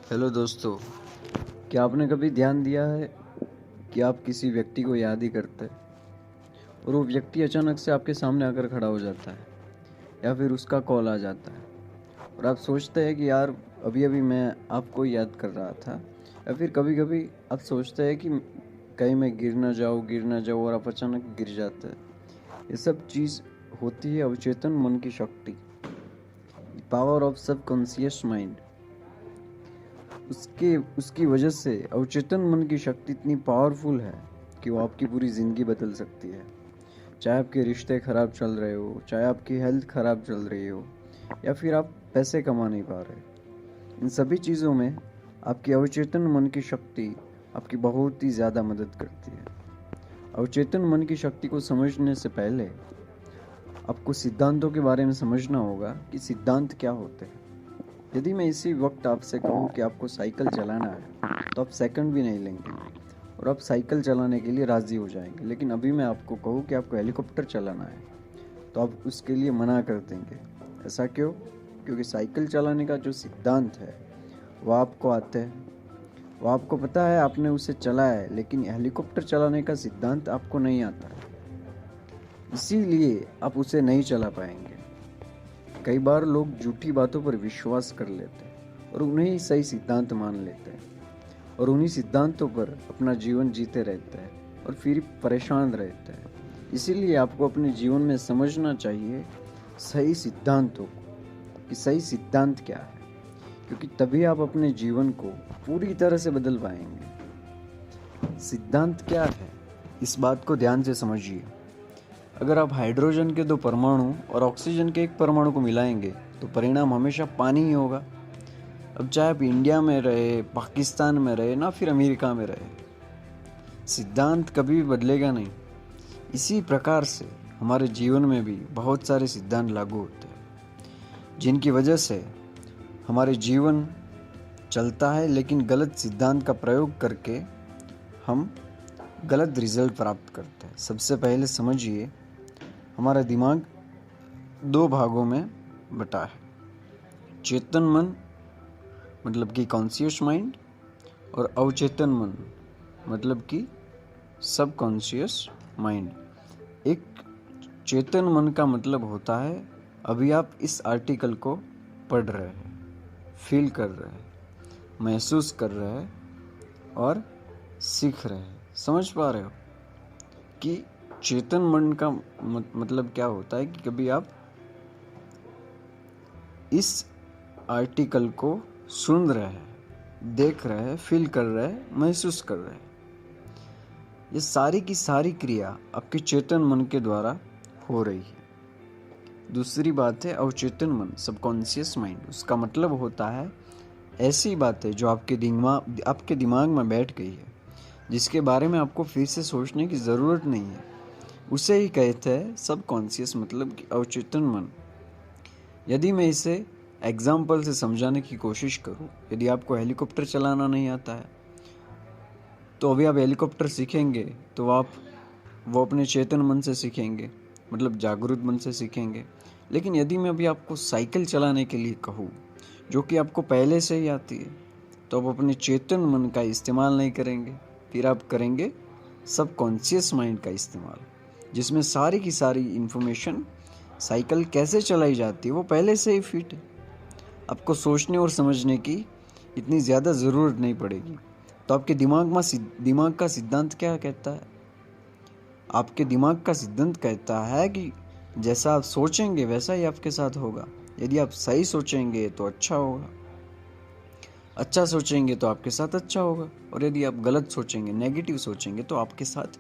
Hello दोस्तों, क्या आपने कभी ध्यान दिया है कि आप किसी व्यक्ति को याद ही करते हैं और वो व्यक्ति अचानक से आपके सामने आकर खड़ा हो जाता है या फिर उसका कॉल आ जाता है और आप सोचते हैं कि यार अभी अभी मैं आपको याद कर रहा था। या फिर कभी कभी आप सोचते हैं कि कहीं मैं गिर ना जाऊँ और आप अचानक गिर जाते हैं। ये सब चीज़ होती है अवचेतन मन की शक्ति, पावर ऑफ सबकॉन्शियस माइंड। उसके उसकी वजह से अवचेतन मन की शक्ति इतनी पावरफुल है कि वो आपकी पूरी ज़िंदगी बदल सकती है। चाहे आपके रिश्ते ख़राब चल रहे हो, चाहे आपकी हेल्थ ख़राब चल रही हो, या फिर आप पैसे कमा नहीं पा रहे, इन सभी चीज़ों में आपकी अवचेतन मन की शक्ति आपकी बहुत ही ज़्यादा मदद करती है। अवचेतन मन की शक्ति को समझने से पहले आपको सिद्धांतों के बारे में समझना होगा कि सिद्धांत क्या होते हैं। यदि मैं इसी वक्त आपसे कहूँ कि आपको साइकिल चलाना है तो आप सेकंड भी नहीं लेंगे और आप साइकिल चलाने के लिए राज़ी हो जाएंगे। लेकिन अभी मैं आपको कहूँ कि आपको हेलीकॉप्टर चलाना है तो आप उसके लिए मना कर देंगे। ऐसा क्यों? क्योंकि साइकिल चलाने का जो सिद्धांत है वो आपको आता है, वो आपको पता है, आपने उसे चलाया है, लेकिन हेलीकॉप्टर चलाने का सिद्धांत आपको नहीं आता है, इसीलिए आप उसे नहीं चला पाएंगे। कई बार लोग झूठी बातों पर विश्वास कर लेते हैं और उन्हें ही सही सिद्धांत मान लेते हैं और उन्हीं सिद्धांतों पर अपना जीवन जीते रहते हैं और फिर परेशान रहते हैं। इसीलिए आपको अपने जीवन में समझना चाहिए सही सिद्धांतों को, कि सही सिद्धांत क्या है, क्योंकि तभी आप अपने जीवन को पूरी तरह से बदल पाएंगे। सिद्धांत क्या है, इस बात को ध्यान से समझिए। अगर आप हाइड्रोजन के 2 परमाणु और ऑक्सीजन के 1 परमाणु को मिलाएंगे तो परिणाम हमेशा पानी ही होगा। अब चाहे आप इंडिया में रहे, पाकिस्तान में रहे, ना फिर अमेरिका में रहे, सिद्धांत कभी भी बदलेगा नहीं। इसी प्रकार से हमारे जीवन में भी बहुत सारे सिद्धांत लागू होते हैं जिनकी वजह से हमारे जीवन चलता है, लेकिन गलत सिद्धांत का प्रयोग करके हम गलत रिजल्ट प्राप्त करते हैं। सबसे पहले समझिए, हमारा दिमाग 2 भागों में बटा है, चेतन मन मतलब कि कॉन्शियस माइंड और अवचेतन मन मतलब कि सबकॉन्शियस माइंड। एक चेतन मन का मतलब होता है अभी आप इस आर्टिकल को पढ़ रहे हैं, फील कर रहे हैं, महसूस कर रहे हैं और सीख रहे हैं। समझ पा रहे हो कि चेतन मन का मतलब क्या होता है? कि कभी आप इस आर्टिकल को सुन रहे हैं, देख रहे हैं, फील कर रहे हैं, महसूस कर रहे हैं। ये सारी की सारी क्रिया आपके चेतन मन के द्वारा हो रही है। दूसरी बात है अवचेतन मन, सबकॉन्शियस माइंड। उसका मतलब होता है ऐसी बातें जो आपके दिमाग में बैठ गई है, जिसके बारे में आपको फिर से सोचने की ज़रूरत नहीं है, उसे ही कहते हैं सबकॉन्शियस मतलब कि अवचेतन मन। यदि मैं इसे एग्जाम्पल से समझाने की कोशिश करूं, यदि आपको हेलीकॉप्टर चलाना नहीं आता है तो अभी आप हेलीकॉप्टर सीखेंगे तो आप वो अपने चेतन मन से सीखेंगे, मतलब जागरूक मन से सीखेंगे। लेकिन यदि मैं अभी आपको साइकिल चलाने के लिए कहूँ जो कि आपको पहले से ही आती है, तो आप अपने चेतन मन का इस्तेमाल नहीं करेंगे, फिर आप करेंगे सबकॉन्शियस माइंड का इस्तेमाल, जिसमें सारी की सारी इन्फॉर्मेशन साइकिल कैसे चलाई जाती है वो पहले से ही फिट है। आपको सोचने और समझने की इतनी ज़्यादा ज़रूरत नहीं पड़ेगी। तो आपके दिमाग का सिद्धांत क्या कहता है? आपके दिमाग का सिद्धांत कहता है कि जैसा आप सोचेंगे वैसा ही आपके साथ होगा। यदि आप सही सोचेंगे तो अच्छा होगा, अच्छा सोचेंगे तो आपके साथ अच्छा होगा, और यदि आप गलत सोचेंगे, नेगेटिव सोचेंगे, तो आपके साथ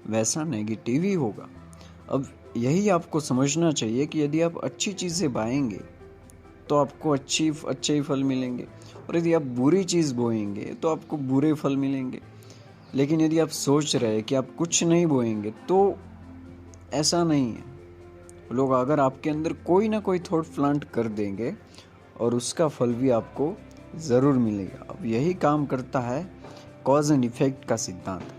वैसा नेगेटिव ही होगा। अब यही आपको समझना चाहिए कि यदि आप अच्छी चीज़ें बोएंगे तो आपको अच्छे ही फल मिलेंगे, और यदि आप बुरी चीज़ बोएंगे तो आपको बुरे फल मिलेंगे। लेकिन यदि आप सोच रहे हैं कि आप कुछ नहीं बोएंगे तो ऐसा नहीं है। लोग अगर आपके अंदर कोई ना कोई थॉट प्लांट कर देंगे और उसका फल भी आपको ज़रूर मिलेगा। अब यही काम करता है कॉज एंड इफेक्ट का सिद्धांत।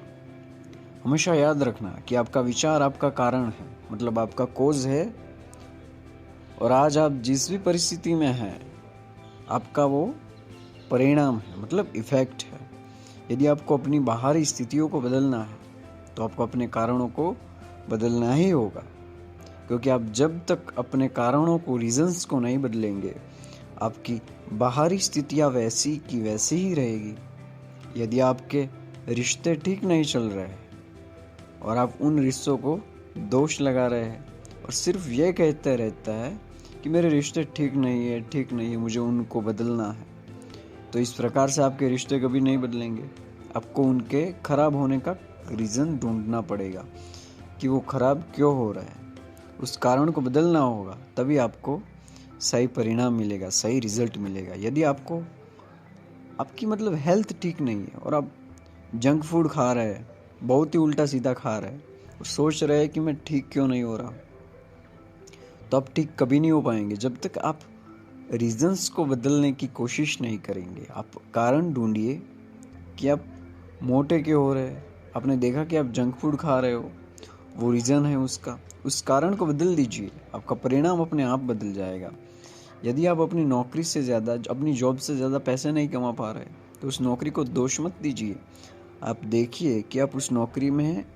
हमेशा याद रखना कि आपका विचार आपका कारण है, मतलब आपका कॉज है, और आज आप जिस भी परिस्थिति में हैं आपका वो परिणाम है, मतलब इफेक्ट है। यदि आपको अपनी बाहरी स्थितियों को बदलना है तो आपको अपने कारणों को बदलना ही होगा, क्योंकि आप जब तक अपने कारणों को, रीजंस को नहीं बदलेंगे, आपकी बाहरी स्थितियाँ वैसी की वैसी ही रहेगी। यदि आपके रिश्ते ठीक नहीं चल रहे हैं और आप उन रिश्तों को दोष लगा रहे हैं और सिर्फ ये कहते रहता है कि मेरे रिश्ते ठीक नहीं है, मुझे उनको बदलना है, तो इस प्रकार से आपके रिश्ते कभी नहीं बदलेंगे। आपको उनके खराब होने का रीज़न ढूंढना पड़ेगा कि वो खराब क्यों हो रहा है, उस कारण को बदलना होगा, तभी आपको सही परिणाम मिलेगा, सही रिजल्ट मिलेगा। यदि आपको आपकी मतलब हेल्थ ठीक नहीं है और आप जंक फूड खा रहे हैं, बहुत ही उल्टा सीधा खा रहे हैं और सोच रहे हैं कि मैं ठीक क्यों नहीं हो रहा, तो आप ठीक कभी नहीं हो पाएंगे जब तक आप रीजंस को बदलने की कोशिश नहीं करेंगे। आप कारण ढूंढिए कि आप मोटे क्यों हो रहे हैं। आपने देखा कि आप जंक फूड खा रहे हो, वो रीज़न है उसका, उस कारण को बदल दीजिए, आपका परिणाम अपने आप बदल जाएगा। यदि आप अपनी नौकरी से ज़्यादा, अपनी जॉब से ज़्यादा पैसे नहीं कमा पा रहे तो उस नौकरी को दोष मत दीजिए। आप देखिए कि आप उस नौकरी में हैं,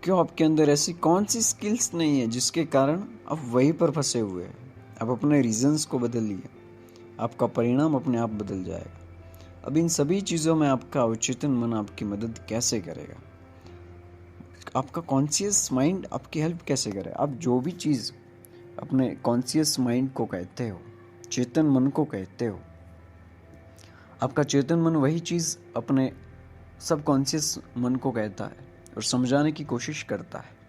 क्यों आपके अंदर ऐसी कौन सी स्किल्स नहीं है जिसके कारण आप वहीं पर फंसे हुए हैं। आप अपने रीजंस को बदलिए, आपका परिणाम अपने आप बदल जाएगा। अब इन सभी चीज़ों में आपका अवचेतन मन आपकी मदद कैसे करेगा, आपका कॉन्शियस माइंड आपकी हेल्प कैसे करे। आप जो भी चीज़ अपने कॉन्शियस माइंड को कहते हो, चेतन मन को कहते हो, आपका चेतन मन वही चीज़ अपने सबकॉन्शियस मन को कहता है और समझाने की कोशिश करता है।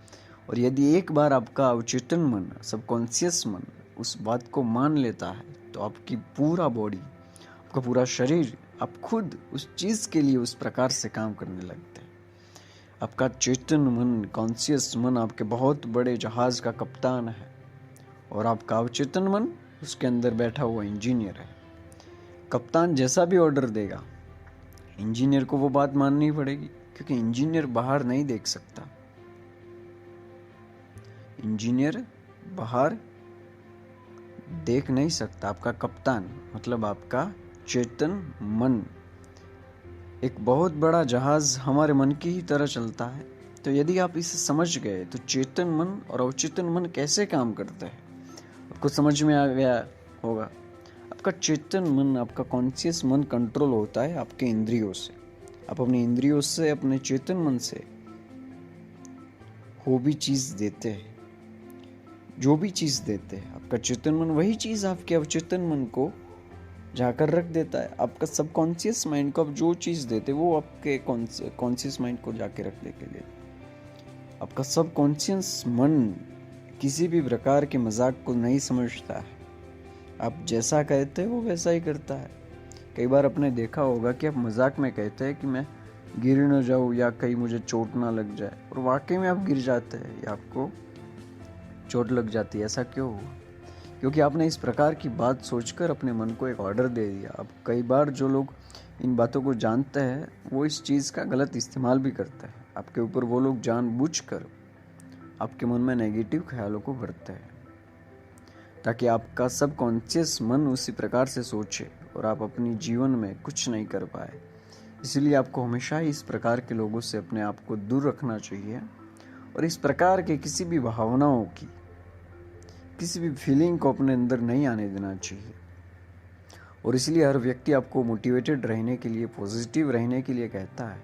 और यदि एक बार आपका अवचेतन मन, सबकॉन्शियस मन उस बात को मान लेता है तो आपकी पूरा बॉडी, आपका पूरा शरीर, आप खुद उस चीज़ के लिए उस प्रकार से काम करने लगते हैं। आपका चेतन मन, कॉन्शियस मन आपके बहुत बड़े जहाज का कप्तान है और आपका अवचेतन मन उसके अंदर बैठा हुआ इंजीनियर है। कप्तान जैसा भी ऑर्डर देगा, इंजीनियर को वो बात माननी पड़ेगी, क्योंकि इंजीनियर बाहर नहीं देख सकता। इंजीनियर बाहर देख नहीं सकता। आपका कप्तान मतलब आपका चेतन मन एक बहुत बड़ा जहाज हमारे मन की ही तरह चलता है। तो यदि आप इसे समझ गए तो चेतन मन और अवचेतन मन कैसे काम करते हैं आपको समझ में आ गया होगा। आपका चेतन मन, आपका कॉन्शियस मन कंट्रोल होता है आपके इंद्रियों से। आप अपनी इंद्रियों से, अपने चेतन मन से वो भी चीज़ देते हैं, जो भी चीज़ देते हैं, आपका चेतन मन वही चीज़ आपके अवचेतन मन को जाकर रख देता है। आपका सबकॉन्शियस माइंड को आप जो चीज़ देते वो आपके कॉन्शियस माइंड को जाके रखने के लिए। आपका सबकॉन्शियस मन किसी भी प्रकार के मजाक को नहीं समझता है। आप जैसा कहते हैं वो वैसा ही करता है। कई बार आपने देखा होगा कि आप मजाक में कहते हैं कि मैं गिर न जाऊँ या कहीं मुझे चोट ना लग जाए, और वाकई में आप गिर जाते हैं या आपको चोट लग जाती है। ऐसा क्यों हुआ? क्योंकि आपने इस प्रकार की बात सोचकर अपने मन को एक ऑर्डर दे दिया। अब कई बार जो लोग इन बातों को जानते हैं वो इस चीज़ का गलत इस्तेमाल भी करते हैं। आपके ऊपर वो लोग जानबूझकर आपके मन में नेगेटिव ख्यालों को भरते हैं ताकि आपका सबकॉन्शियस मन उसी प्रकार से सोचे और आप अपनी जीवन में कुछ नहीं कर पाए। इसलिए आपको हमेशा ही इस प्रकार के लोगों से अपने आप को दूर रखना चाहिए और इस प्रकार के किसी भी भावनाओं की, किसी भी फीलिंग को अपने अंदर नहीं आने देना चाहिए। और इसलिए हर व्यक्ति आपको मोटिवेटेड रहने के लिए, पॉजिटिव रहने के लिए कहता है,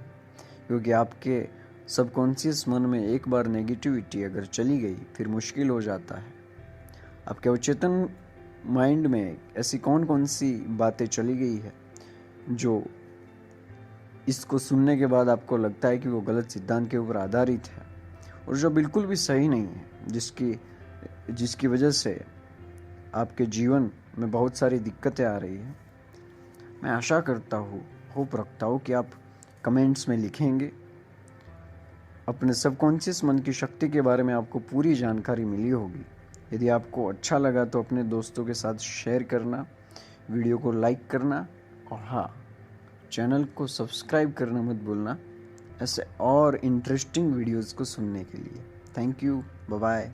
क्योंकि आपके सबकॉन्शियस मन में एक बार नेगेटिविटी अगर चली गई फिर मुश्किल हो जाता है। आपके अवचेतन माइंड में ऐसी कौन कौन सी बातें चली गई है जो इसको सुनने के बाद आपको लगता है कि वो गलत सिद्धांत के ऊपर आधारित है और जो बिल्कुल भी सही नहीं है, जिसकी वजह से आपके जीवन में बहुत सारी दिक्कतें आ रही हैं। मैं आशा करता हूँ, होप रखता हूँ कि आप कमेंट्स में लिखेंगे। अपने सबकॉन्शियस मन की शक्ति के बारे में आपको पूरी जानकारी मिली होगी। यदि आपको अच्छा लगा तो अपने दोस्तों के साथ शेयर करना, वीडियो को लाइक करना और हाँ, चैनल को सब्सक्राइब करना मत भूलना ऐसे और इंटरेस्टिंग वीडियोस को सुनने के लिए। Thank you, bye bye.